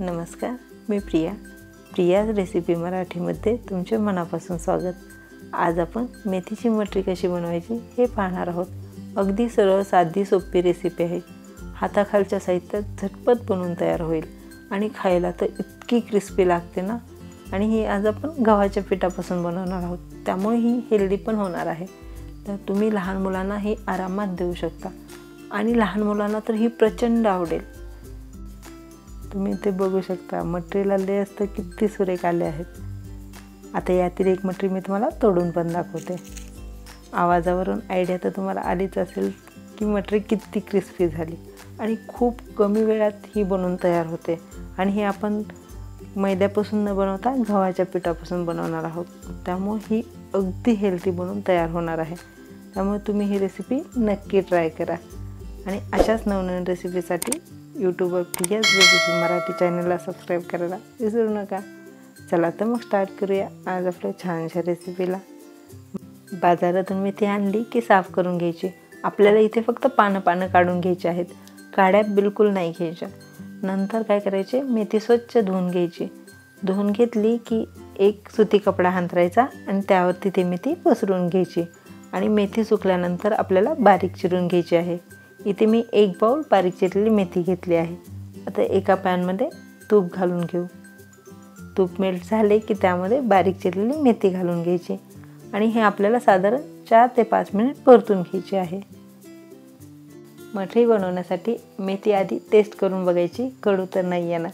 नमस्कार, मी प्रियाज रेसिपी मराठीमध्ये तुमचे मनापासून स्वागत। आज आपण मेथीची मटरी कशी बनवायची हे पाहणार आहोत। अगदी सरळ साधी सोपी रेसिपी आहे। हाताखालच्या साहित्यात झटपट बनवून तयार होईल आणि खायला तर इतकी क्रिस्पी लागते ना। आणि ही आज आपण गव्हाच्या पिठापासून बनवणार आहोत, त्यामुळे ही हेल्दी पण होणार आहे। तर तुम्ही लहान मुलांना हे आरामात देऊ शकता आणि लहान मुलांना तर ही प्रचंड आवडेल। तुम्ही ते बघू शकता, मटरीला लेयर्स तर किती सुरेख आले आहेत। आता यातील एक मटरी मी तुम्हाला तोडून पण दाखवते। आवाजावरून आयडिया तर तुम्हाला आलीच असेल की मटरी किती क्रिस्पी झाली आणि खूप कमी वेळात ही बनवून तयार होते। आणि हे आपण मैद्यापासून न बनवता गव्हाच्या पिठापासून बनवणार आहोत, त्यामुळे ही अगदी हेल्दी बनवून तयार होणार आहे। त्यामुळे तुम्ही ही रेसिपी नक्की ट्राय करा आणि अशाच नवनवीन रेसिपीसाठी यूट्यूबवर प्रियाज रेसिपी मराठी चॅनलला सबस्क्राईब करायला विसरू नका। चला तर मग स्टार्ट करूया आज आपल्या छानशा रेसिपीला। बाजारातून मेथी आणली की साफ करून घ्यायची। आपल्याला इथे फक्त पानं काढून घ्यायची आहेत, काड्या बिलकुल नाही घ्यायच्या। नंतर काय करायचे, मेथी स्वच्छ धुवून घ्यायची। धुवून घेतली की एक सुती कपडा हांतरायचा आणि त्यावरती ती मेथी पसरून घ्यायची आणि मेथी सुकल्यानंतर आपल्याला बारीक चिरून घ्यायची आहे। इथे मी 1 बाउल बारीक चिरलेली मेथी घेतली आहे। आता एका पॅनमध्ये तूप घालून घेऊ। तूप मेल्ट झाले की त्यामध्ये बारीक चिरलेली मेथी घालून घ्यायची आणि हे आपल्याला साधारण 4 ते 5 मिनिट परतून घ्यायचे आहे। मटरी बनवण्यासाठी मेथी आधी टेस्ट करून बघायची, कडू तर नाही आहे ना।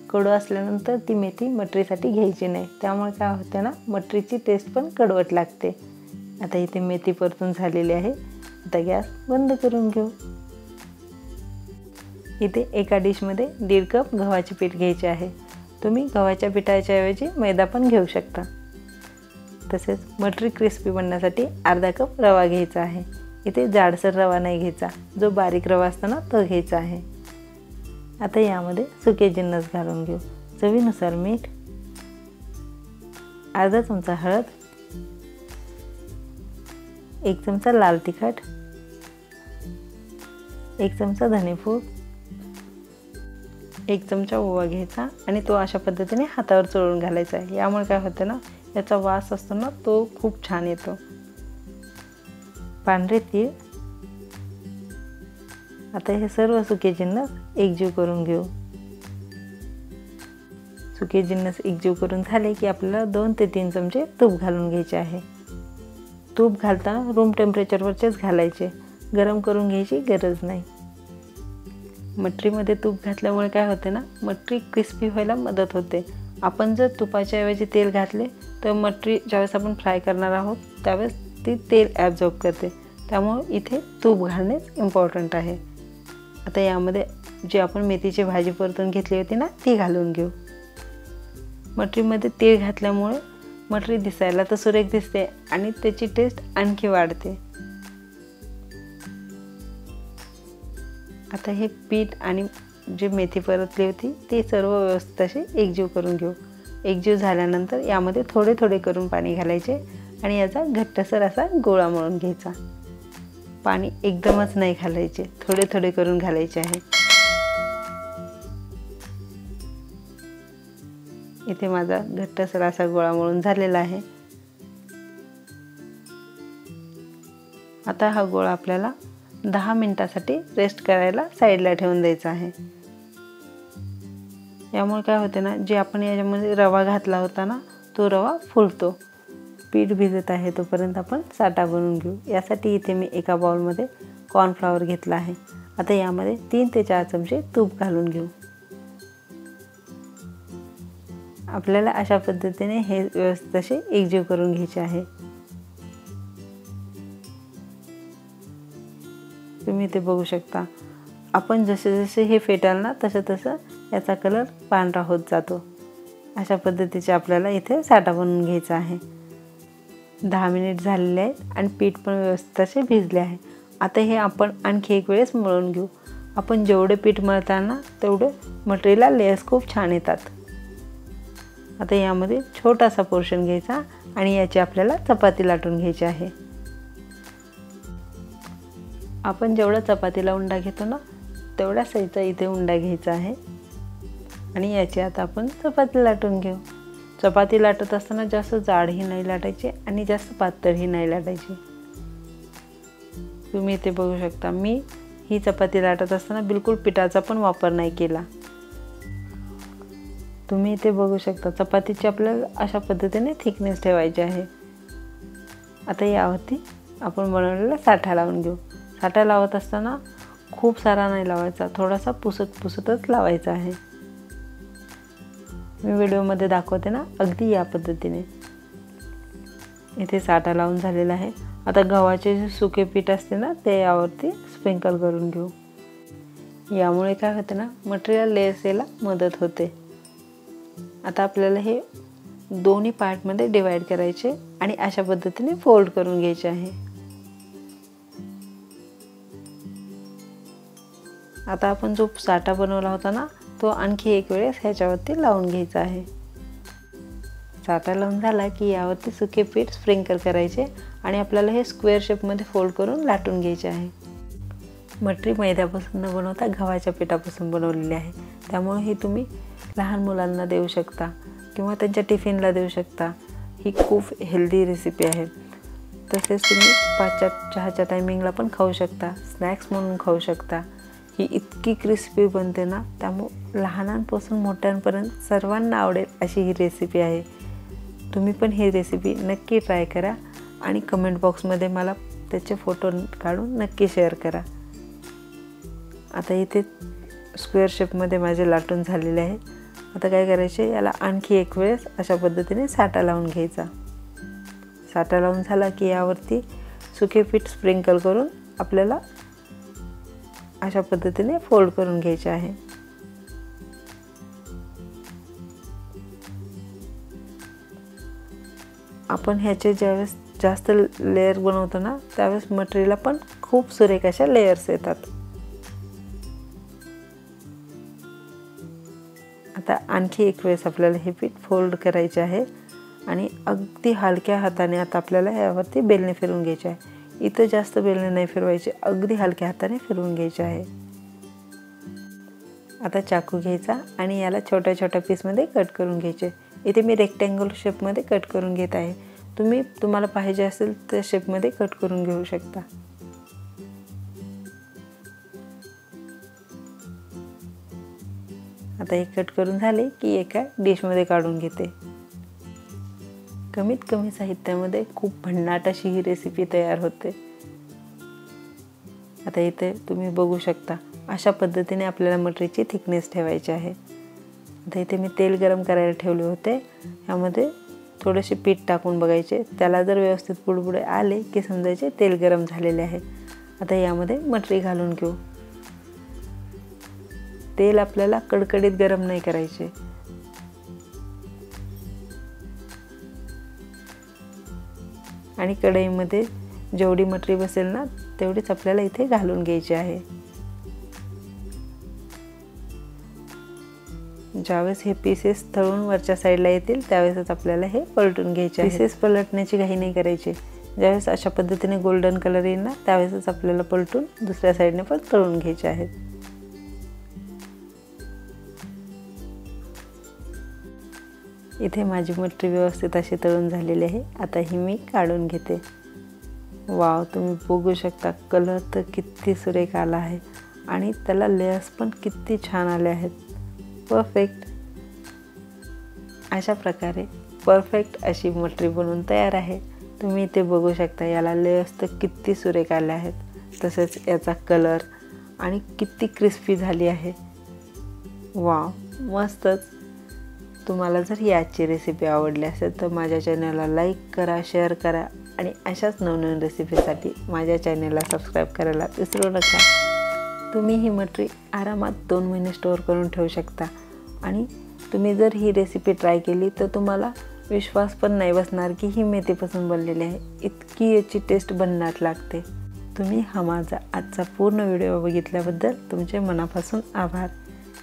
कडू असल्यानंतर ती मेथी मटरीसाठी घ्यायची नाही, त्यामुळे काय होते ना, मटरीची टेस्ट पण कडवट लागते। आता इथे मेथी परतून झालेली आहे। आता गॅस बंद करून घेऊ। इथे एका डिशमध्ये 1.5 कप गव्हाचे पीठ घ्यायचे आहे। तुम्ही गव्हाच्या पिठाच्या ऐवजी मैदा पण घेऊ शकता। तसेच मटरी क्रिस्पी बनण्यासाठी अर्धा कप रवा घ्यायचा आहे। इथे जाडसर रवा नाही घ्यायचा, जो बारीक रवा असतो ना तो घ्यायचा आहे। आता यामध्ये सुके जिन्नस घालून घेऊ। चवीनुसार मीठ, अर्धा चमचा हळद, 1 चमचा लाल तिखट, 1 चमचा धनेपूड, 1 चमचा ओवा घ्यायचा आणि तो अशा पद्धतीने हातावर चोळून घालायचा आहे। यामुळे काय होतं ना, याचा वास असतो ना तो खूप छान येतो। पांढरे तीळ, आता हे सर्व सुके जिन्नस एकजीव करून घेऊ। सुके जिन्नस एकजीव करून झाले की आपल्याला 2 ते 3 चमचे तूप घालून घ्यायचे आहे। तूप घालताना रूम टेम्परेचरवरचेच घालायचे, गरम करून घ्यायची गरज नाही। मटरीमध्ये तूप घातल्यामुळे काय होते ना, मटरी क्रिस्पी व्हायला मदत होते। आपण जर तुपाच्या ऐवजी तेल घातले तर मटरी ज्यावेळेस आपण फ्राय करणार आहोत त्यावेळेस ती तेल ॲब्झॉर्ब करते, त्यामुळे इथे तूप घालणेच इम्पॉर्टंट आहे। आता यामध्ये जी आपण मेथीची भाजी परतून घेतली होती ना ती घालून घेऊ। मटरीमध्ये तेल घातल्यामुळे मटरी दिसायला तर सुरेख दिसते आणि त्याची टेस्ट आणखी वाढते। आता हे पीठ आणि जी मेथी परतली होती ते सर्व व्यवस्थित असे एकजीव करून घेऊ। एकजीव झाल्यानंतर यामध्ये थोडे थोडे करून पाणी घालायचे आणि याचा घट्टसर असा गोळा मळून घ्यायचा। पाणी एकदमच नाही घालायचे, थोडे थोडे करून घालायचे आहे। इथे माझा घट्टसर असा गोळा मळून झालेला आहे। आता हा गोळा आपल्याला 10 मिनिटासाठी रेस्ट करायला साईडला ठेवून द्यायचा आहे। यामुळे काय होते ना, जे आपण याच्यामध्ये रवा घातला होता ना तो रवा फुलतो। पीठ भिजत आहे तोपर्यंत आपण साठा बनवून घेऊ। यासाठी इथे मी एका बाउलमध्ये कॉर्नफ्लॉवर घेतला आहे। आता यामध्ये 3 ते 4 चमचे तूप घालून घेऊ। आपल्याला अशा पद्धतीने हे व्यवस्थित असे एकजीव करून घ्यायचे आहे। तुम्ही ते बघू शकता, आपण जसे जसे हे फेटाल ना तसं याचा कलर पांढरा होत जातो। अशा पद्धतीचे आपल्याला इथे साठा बनवून घ्यायचा आहे। 10 मिनिट झालेले आहेत आणि पीठ पण व्यवस्थित असे भिजले आहे। आता हे आपण आणखी एक वेळेस मळून घेऊ। आपण जेवढे पीठ मळताल ना तेवढे मटरीला लेयर्स खूप छान येतात। आता यामध्ये छोटासा पोर्शन घ्यायचा आणि याची आपल्याला चपाती लाटून घ्यायची आहे। आपण जेवढा चपातीला उंडा घेतो ना तेवढ्या साईजचा इथे उंडा घ्यायचा आहे। आणि याची आता आपण चपाती लाटून घेऊ। चपाती लाटत असताना जास्त जाडही नाही लाटायची आणि जास्त पातळही नाही लाटायची। तुम्ही इथे बघू शकता मी ही चपाती लाटत असताना बिलकुल पिठाचा पण वापर नाही केला। तुम्ही इथे बघू शकता चपातीची आपल्याला अशा पद्धतीने थिकनेस ठेवायची आहे। आता यावरती आपण बनवलेला साठा लावून घेऊ। साठा लावत असताना खूप सारा नाही लावायचा, थोडासा पुसतच लावायचा आहे। मी व्हिडिओमध्ये दाखवते ना अगदी या पद्धतीने। इथे साठा लावून झालेला आहे। आता गव्हाचे जे सुके पीठ असते ना ते यावरती स्प्रिंकल करून घेऊ। यामुळे काय होते ना मटेरियल लेयर्स यायला मदत होते। आता आपल्याला हे दोन्ही पार्टमध्ये डिवाइड करायचे आणि अशा पद्धतीने फोल्ड करून घ्यायचे आहे। आता आपण जो साठा बनवला होता ना तो आणखी एक वेळेस ह्याच्यावरती लावून घ्यायचा आहे। साठा लावून झाला की यावरती सुके पीठ स्प्रिंकल करायचे आणि आपल्याला हे स्क्वेअर शेपमध्ये फोल्ड करून लाटून घ्यायचे आहे। मटरी मैद्यापासून न बनवता गव्हाच्या पिठापासून बनवलेली आहे, त्यामुळे हे तुम्ही लहान मुलांना देऊ शकता किंवा त्यांच्या टिफिनला देऊ शकता। ही खूप हेल्दी रेसिपी आहे। तसेच तुम्ही पाचच्या चहाच्या टायमिंगला पण खाऊ शकता, स्नॅक्स म्हणून खाऊ शकता। ही इतकी क्रिस्पी बनते ना त्यामुळे लहानांपासून मोठ्यांपर्यंत सर्वांना आवडेल अशी ही रेसिपी आहे। तुम्ही पण ही रेसिपी नक्की ट्राय करा आणि कमेंट बॉक्समध्ये मला त्याचे फोटो काढून नक्की शेअर करा। आता इथे स्क्वेअर शेपमध्ये माझे लाटून झालेले आहे। आता काय करायचे याला आणखी एक वेळेस अशा पद्धतीने साठा लावून घ्यायचा। साठा लावून झाला की यावरती सुके पीठ स्प्रिंकल करून आपल्याला अशा पद्धतीने फोल्ड करून घ्यायचे आहे। आपण ह्याचे ज्यावेळेस जास्त लेयर बनवतो ना त्यावेळेस मटेरियलला पण खूप सुरेख अशा लेयर्स येतात। आता आणखी एक वेळेस आपल्याला हे पीठ फोल्ड करायचे आहे आणि अगदी हलक्या हाताने आता आपल्याला यावरती बेलणे फिरवून घ्यायचे आहे। इथं जास्त बेलणे नाही फिरवायचे, अगदी हलक्या हाताने फिरवून घ्यायचे आहे। आता चाकू घ्यायचा आणि याला छोट्या छोट्या पीसमध्ये कट करून घ्यायचे। इथे मी रेक्टँगल शेपमध्ये कट करून घेत आहे, तुम्हाला पाहिजे असेल त्या शेपमध्ये कट करून घेऊ शकता। आता हे कट करून झाले की एका डिशमध्ये काढून घेते। कमीत कमी साहित्यामध्ये खूप भन्नाट अशी ही रेसिपी तयार होते। आता इथे तुम्ही बघू शकता अशा पद्धतीने आपल्याला मटरीची थिकनेस ठेवायची आहे। आता इथे मी तेल गरम करायला ठेवले होते, यामध्ये थोडेसे पीठ टाकून बघायचे, त्याला जर व्यवस्थित बुडबुडे आले की समजायचे तेल गरम झालेले आहे। आता यामध्ये मटरी घालून घेऊ। तेल आपल्याला कडकडीत गरम नाही करायचे। आणि कढईमध्ये जेवढी मटरी बसेल ना तेवढीच आपल्याला इथे घालून घ्यायची आहे। ज्यावेळेस हे पीसेस तळून वरच्या साईडला येतील त्यावेळेसच आपल्याला हे पलटून घ्यायचे आहे। पीसेस पलटण्याची घाई नाही करायची, ज्यावेळेस अशा पद्धतीने गोल्डन कलर येईल ना त्यावेळेसच आपल्याला पलटून दुसऱ्या साईडने पण तळून घ्यायचे आहेत। इथे माझी मटरी व्यवस्थित अशी तळून झालेली आहे। आता ही मी काढून घेते। वाव, तुम्ही बघू शकता कलर तर किती सुरेख आला आहे आणि त्याला लेयर्स पण किती छान आले आहेत। परफेक्ट। अशा प्रकारे परफेक्ट अशी मटरी बनवून तयार आहे। तुम्ही इथे बघू शकता याला लेयर्स तर किती सुरेख आले आहेत, तसेच याचा कलर आणि किती क्रिस्पी झाली आहे। वाव, मस्तच। तुम्हाला जर याची रेसिपी आवडली असेल तर माझ्या चॅनलला लाईक करा, शेअर करा आणि अशाच नवनवीन रेसिपीसाठी माझ्या चॅनलला सबस्क्राईब करायला विसरू नका। तुम्ही ही मटरी आरामात 2 महिने स्टोअर करून ठेवू शकता आणि तुम्ही जर ही रेसिपी ट्राय केली तर तुम्हाला विश्वास पण नाही बसणार की ही मेथीपासून बनलेली आहे। इतकी याची टेस्ट भन्नाट लागते। तुम्ही हा माझा आजचा पूर्ण व्हिडिओ बघितल्याबद्दल तुमचे मनापासून आभार।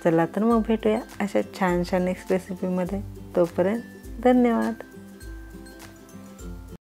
चला तर मग भेटूया अशा छान छान नेक्स्ट रेसिपीमध्ये। तोपर्यंत धन्यवाद।